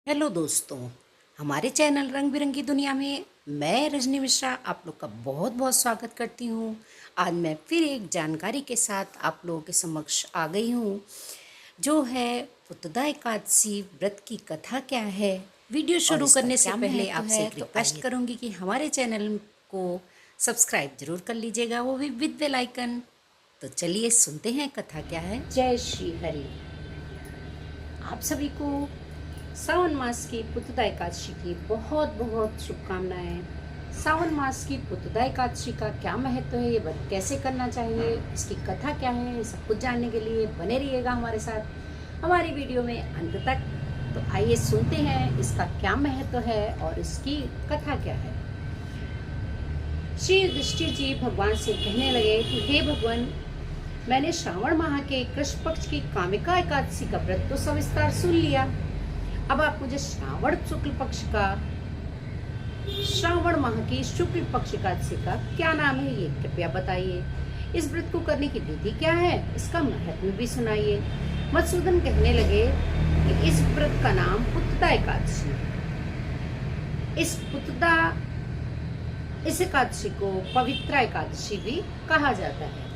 Hello दोस्तों, हमारे channel रंग बिरंगी दुनिया में मैं रजनी मिश्रा आप लोग का बहुत बहुत स्वागत करती हूँ। आज मैं फिर एक जानकारी के साथ आप लोगों के समक्ष आ गई हूँ, जो है पुतदा एकादशी व्रत की कथा क्या है। वीडियो शुरू करने से पहले आपसे एक रिक्वेस्ट करूँगी कि हमारे चैनल को सब्सक्राइब जरूर कर लीजिएगा, वो भी विद बेल आइकन। तो चलिए सुनते हैं कथा क्या है। जय श्री हरि। आप सभी को सावन मास की पुतदा एकादशी की बहुत बहुत शुभकामनाएं। सावन मास की पुतदा एकादशी का क्या महत्व है, ये व्रत कैसे करना चाहिए, इसकी कथा क्या है, ये सब कुछ जानने के लिए बने रहिएगा हमारे साथ हमारी वीडियो में अंत तक। तो आइए सुनते हैं इसका क्या महत्व है और इसकी कथा क्या है। श्री युधिष्ठिर जी भगवान से कहने लगे कि हे भगवान, मैंने श्रावण माह के कृष्ण पक्ष की कामिका एकादशी का व्रत तो सविस्तार सुन लिया। अब आप मुझे श्रावण माह की शुक्ल पक्ष एकादशी का क्या नाम है, ये कृपया बताइए। इस व्रत को करने की विधि क्या है, इसका महत्व भी सुनाइए। मधुसूदन कहने लगे कि इस व्रत का नाम पुतदा एकादशी है। इस एकादशी को पवित्रा एकादशी भी कहा जाता है।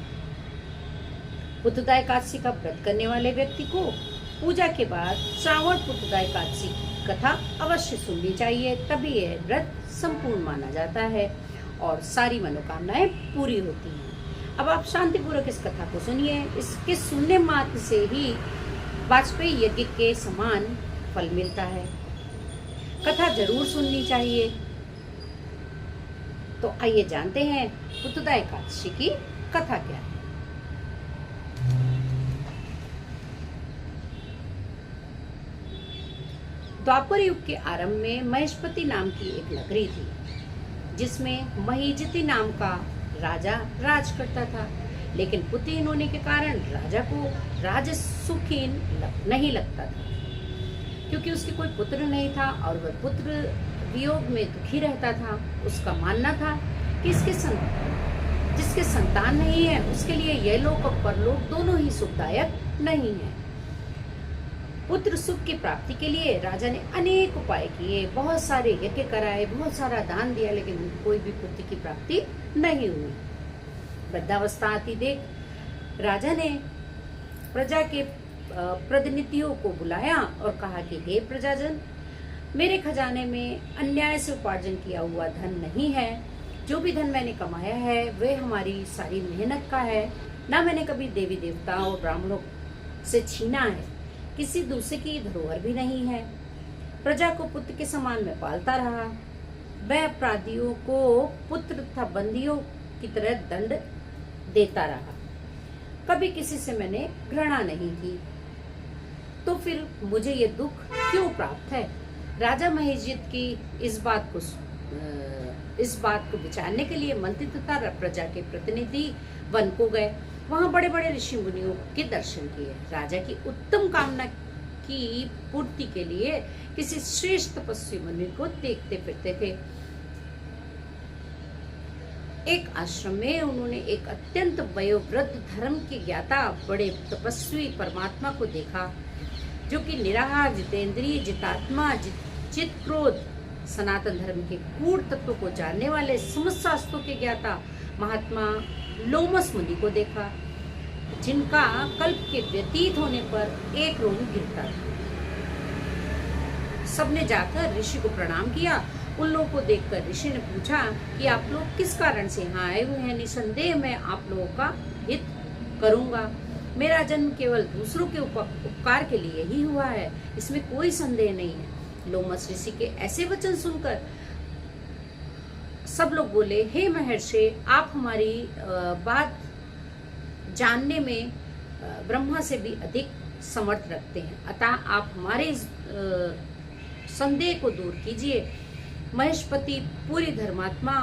पुतदा एकादशी का व्रत करने वाले व्यक्ति को पूजा के बाद श्रावण पुतदा एकादशी की कथा अवश्य सुननी चाहिए, तभी यह व्रत संपूर्ण माना जाता है और सारी मनोकामनाएं पूरी होती हैं। अब आप शांतिपूर्वक इस कथा को सुनिए। इसके सुनने मात्र से ही वाजपेयी यज्ञ के समान फल मिलता है। कथा जरूर सुननी चाहिए। तो आइए जानते हैं पुतदा एकादशी की कथा क्या है। द्वापर युग के आरंभ में महेशपति नाम की एक नगरी थी, जिसमें महीजिति नाम का राजा राज करता था। लेकिन पुत्रहीन होने के कारण राजा को राज सुखीन नहीं लगता था, क्योंकि उसके कोई पुत्र नहीं था और वह पुत्र वियोग में दुखी रहता था। उसका मानना था कि जिसके संतान नहीं है उसके लिए यह लोक और परलोक दोनों ही सुखदायक नहीं है। पुत्र सुख की प्राप्ति के लिए राजा ने अनेक उपाय किए, बहुत सारे यज्ञ कराए, बहुत सारा दान दिया, लेकिन कोई भी पुत्र की प्राप्ति नहीं हुई। वृद्धावस्था आती देख राजा ने प्रजा के प्रतिनिधियों को बुलाया और कहा कि हे प्रजाजन, मेरे खजाने में अन्याय से उपार्जन किया हुआ धन नहीं है। जो भी धन मैंने कमाया है वह हमारी सारी मेहनत का है। ना मैंने कभी देवी देवताओं और ब्राह्मणों से छीना है, किसी दूसरे की धरोहर भी नहीं है। प्रजा को पुत्र के समान में पालता रहा। वह अपराधियों को पुत्र तथा बंदियों की तरह दंड देता रहा। कभी किसी से मैंने घृणा नहीं की, तो फिर मुझे ये दुख क्यों प्राप्त है। राजा महेशजित की इस बात को विचारने के लिए मंत्री तथा प्रजा के प्रतिनिधि वन को गए। वहां बड़े बड़े ऋषि मुनियों के दर्शन किए। राजा की उत्तम कामना की पूर्ति के लिए किसी श्रेष्ठ तपस्वी मुनि को देखते फिरते थे। एक आश्रम में उन्होंने एक अत्यंत वयोवृद्ध धर्म के ज्ञाता बड़े तपस्वी परमात्मा को देखा, जो कि निराहार, जितेंद्रिय, जितात्मा, चित क्रोध, सनातन धर्म के गूढ़ तत्व को जानने वाले समस्त शास्त्रों के ज्ञाता महात्मा लोमस मुनि को देखा, जिनका कल्प के व्यतीत होने पर एक रोम गिरता था। सबने जाकर ऋषि को प्रणाम किया। उन लोगों को देखकर ऋषि ने पूछा कि आप लोग किस कारण से यहाँ आए हुए हैं। निसंदेह मैं आप लोगों का हित करूंगा। मेरा जन्म केवल दूसरों के उपकार के लिए ही हुआ है, इसमें कोई संदेह नहीं है। लोमस ऋषि के ऐसे वचन सुनकर सब लोग बोले, हे महर्षि, आप हमारी बात जानने में ब्रह्मा से भी अधिक समर्थ रखते हैं, अतः आप हमारे संदेह को दूर कीजिए। महेशपति पूरी धर्मात्मा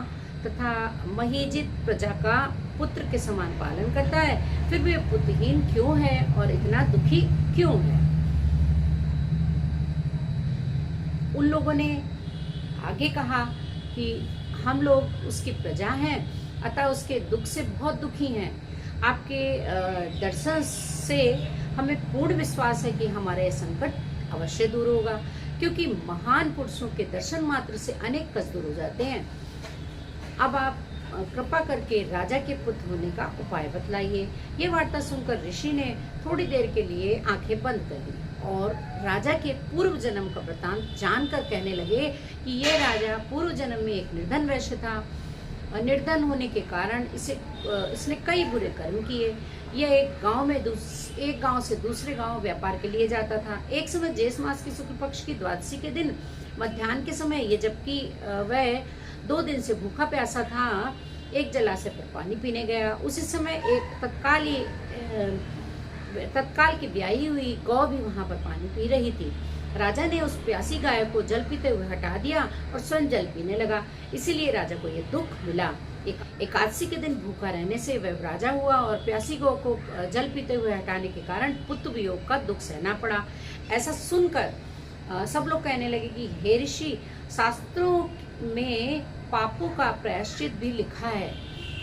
तथा महीजित प्रजा का पुत्र के समान पालन करता है, फिर भी पुत्रहीन क्यों है और इतना दुखी क्यों है। उन लोगों ने आगे कहा कि हम लोग उसकी प्रजा हैं, अतः उसके दुख से बहुत दुखी हैं। आपके दर्शन से हमें पूर्ण विश्वास है कि हमारा यह संकट अवश्य दूर होगा। क्योंकि महान पुरुषों के दर्शन मात्र से अनेक कष्ट दूर हो जाते हैं। अब आप कृपा करके राजा के पुत्र होने का उपाय बतलाइए। ये वार्ता सुनकर ऋषि ने थोड़ी देर के लिए आंखें बंद कर ली और राजा के पूर्व जन्म का वृतांत जानकर कहने लगे कि ये राजा पूर्व जन्म में एक निर्धन वैश्य था। निर्धन होने के कारण इसने कई बुरे कर्म किए। यह एक गांव से दूसरे गांव व्यापार के लिए जाता था। एक समय ज्येष्ठ मास की शुक्ल पक्ष की द्वादशी के दिन मध्याह्न के समय ये, जबकि वह 2 दिन से भूखा प्यासा था, एक जलाशय पर पानी पीने गया। उसी समय एक तत्काल की ब्याही हुई गौ भी वहां पर पानी पी रही थी। राजा ने उस प्यासी गाय को जल पीते हुए हटा दिया और स्वयं जल पीने लगा। इसीलिए राजा को यह दुख मिला। एकादशी के दिन भूखा रहने से वह राजा हुआ और प्यासी गौ को जल पीते हुए हटाने के कारण पुत्र वियोग का दुख सहना पड़ा। ऐसा सुनकर सब लोग कहने लगे कि हे ऋषि, शास्त्रों में पापों का प्रायश्चित भी लिखा है,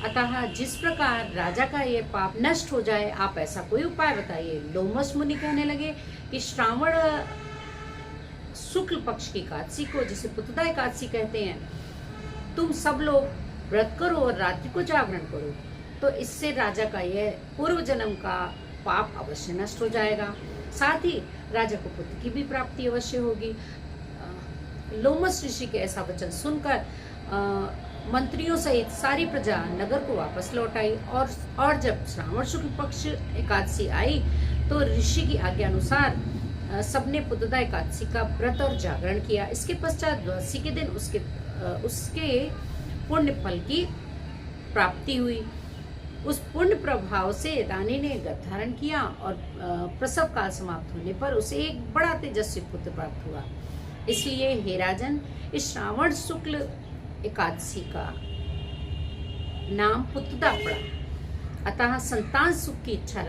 अतः जिस प्रकार राजा का ये पाप नष्ट हो जाए, आप ऐसा कोई उपाय बताइए। लोमस मुनि कहने लगे कि श्रावण शुक्ल पक्ष की एकादशी को, जिसे पुत्रदा एकादशी कहते हैं, तुम सब लोग व्रत करो और रात्रि को जागरण करो, तो इससे राजा का यह पूर्व जन्म का पाप अवश्य नष्ट हो जाएगा। साथ ही राजा को पुत्र की भी प्राप्ति अवश्य होगी। लोमस ऋषि के ऐसा वचन सुनकर मंत्रियों सहित सारी प्रजा नगर को वापस लौट आई और जब श्रावण शुक्ल पक्ष एकादशी आई तो ऋषि की आज्ञा अनुसार सबने पुत्रदा एकादशी का व्रत और जागरण किया। इसके पश्चात द्वादशी के दिन उसके पुण्य फल की प्राप्ति हुई। उस पुण्य प्रभाव से रानी ने गर्भ धारण किया और प्रसव काल समाप्त होने पर उसे एक बड़ा तेजस्वी पुत्र प्राप्त हुआ। इसलिए हे राजन, इस श्रावण शुक्ल एकादशी का नाम पुत्रदा पड़ा। अतः संतान सुख की इच्छा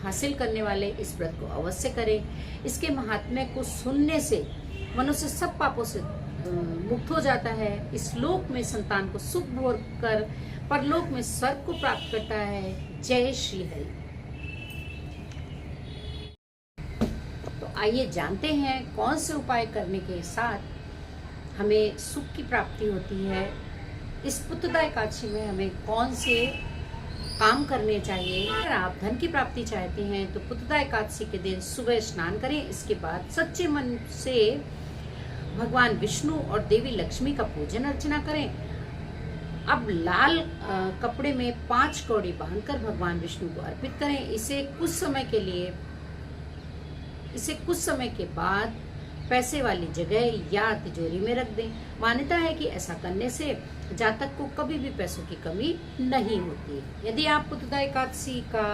हासिल करने वाले इस व्रत को अवश्य करें। इसके महात्म्य को सुनने से मनुष्य सब पापों से मुक्त हो जाता है। इस लोक में संतान को सुख भोग कर परलोक में स्वर्ग को प्राप्त करता है। जय श्री हरि। तो आइए जानते हैं कौन से उपाय करने के साथ हमें सुख की प्राप्ति होती है। इस पुत्रदा एकादशी में हमें कौन से काम करने चाहिए। अगर आप धन की प्राप्ति चाहते हैं तो पुत्रदा एकादशी के दिन सुबह स्नान करें। इसके बाद सच्चे मन से भगवान विष्णु और देवी लक्ष्मी का पूजन अर्चना करें। अब लाल कपड़े में 5 कौड़ी बांधकर भगवान विष्णु को अर्पित करें। इसे कुछ समय के बाद पैसे वाली जगह या तिजोरी में रख दें। मान्यता है कि ऐसा करने से जातक को कभी भी पैसों की कमी नहीं होती। यदि आप पुत्रदा एकादशी का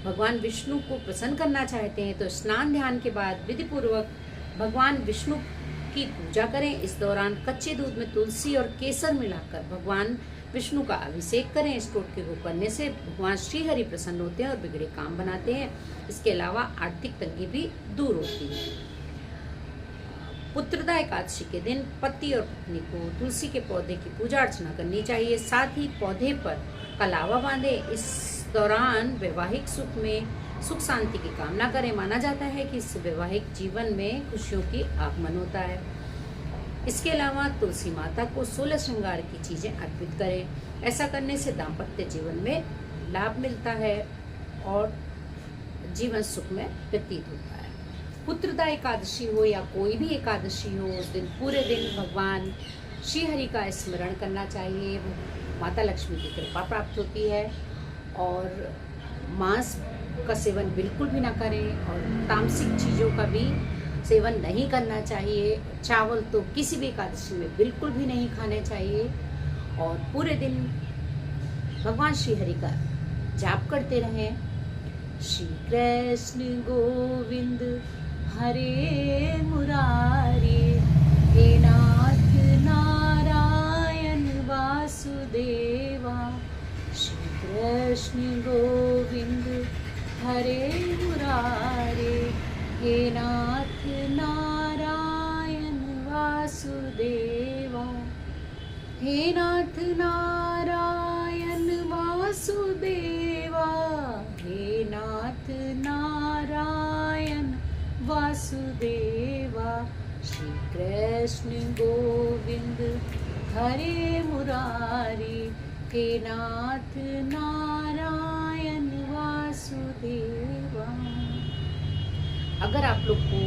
भगवान विष्णु को प्रसन्न करना चाहते हैं तो स्नान ध्यान के बाद विधि पूर्वक भगवान विष्णु की पूजा करें। इस दौरान कच्चे दूध में तुलसी और केसर मिलाकर भगवान विष्णु का अभिषेक करें। इस टोटके को करने से भगवान श्री हरि प्रसन्न होते हैं और बिगड़े काम बनाते हैं। इसके अलावा आर्थिक तंगी भी दूर होती है। पुत्रदा एकादशी के दिन पति और पत्नी को तुलसी के पौधे की पूजा अर्चना करनी चाहिए। साथ ही पौधे पर कलावा बांधे। इस दौरान वैवाहिक सुख शांति की कामना करें। माना जाता है कि इससे वैवाहिक जीवन में खुशियों की आगमन होता है। इसके अलावा तुलसी माता को 16 श्रृंगार की चीजें अर्पित करें। ऐसा करने से दाम्पत्य जीवन में लाभ मिलता है और जीवन सुख में व्यतीत होता है। पुत्रदा एकादशी हो या कोई भी एकादशी हो, उस दिन पूरे दिन भगवान श्री हरि का स्मरण करना चाहिए। माता लक्ष्मी की कृपा प्राप्त होती है। और मांस का सेवन बिल्कुल भी ना करें और तामसिक चीज़ों का भी सेवन नहीं करना चाहिए। चावल तो किसी भी एकादशी में बिल्कुल भी नहीं खाने चाहिए। और पूरे दिन भगवान श्री हरि का जाप करते रहें। श्री कृष्ण गोविंद हरे मुरारी, हे नाथ नारायण वासुदेवा। श्री कृष्ण गोविंद हरे मुरारे, हे नाथ नारायण वासुदेवा। हे नाथ नारायण वासुदेवा, हे नाथ नारायण वासुदेवा। कृष्ण गोविंद हरे मुरारी, हे नाथ नारायण वासुदेवा। अगर आप लोग को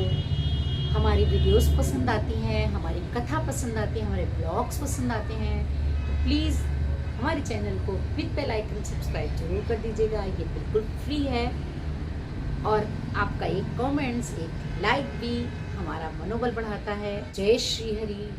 हमारी वीडियोस पसंद आती हैं, हमारी कथा पसंद आती है, हमारे ब्लॉग्स पसंद आते हैं, तो प्लीज़ हमारे चैनल को विद बेल आइकन सब्सक्राइब जरूर कर दीजिएगा। ये बिल्कुल फ्री है और आपका एक कमेंट्स, एक लाइक भी हमारा मनोबल बढ़ाता है। जय श्री हरि।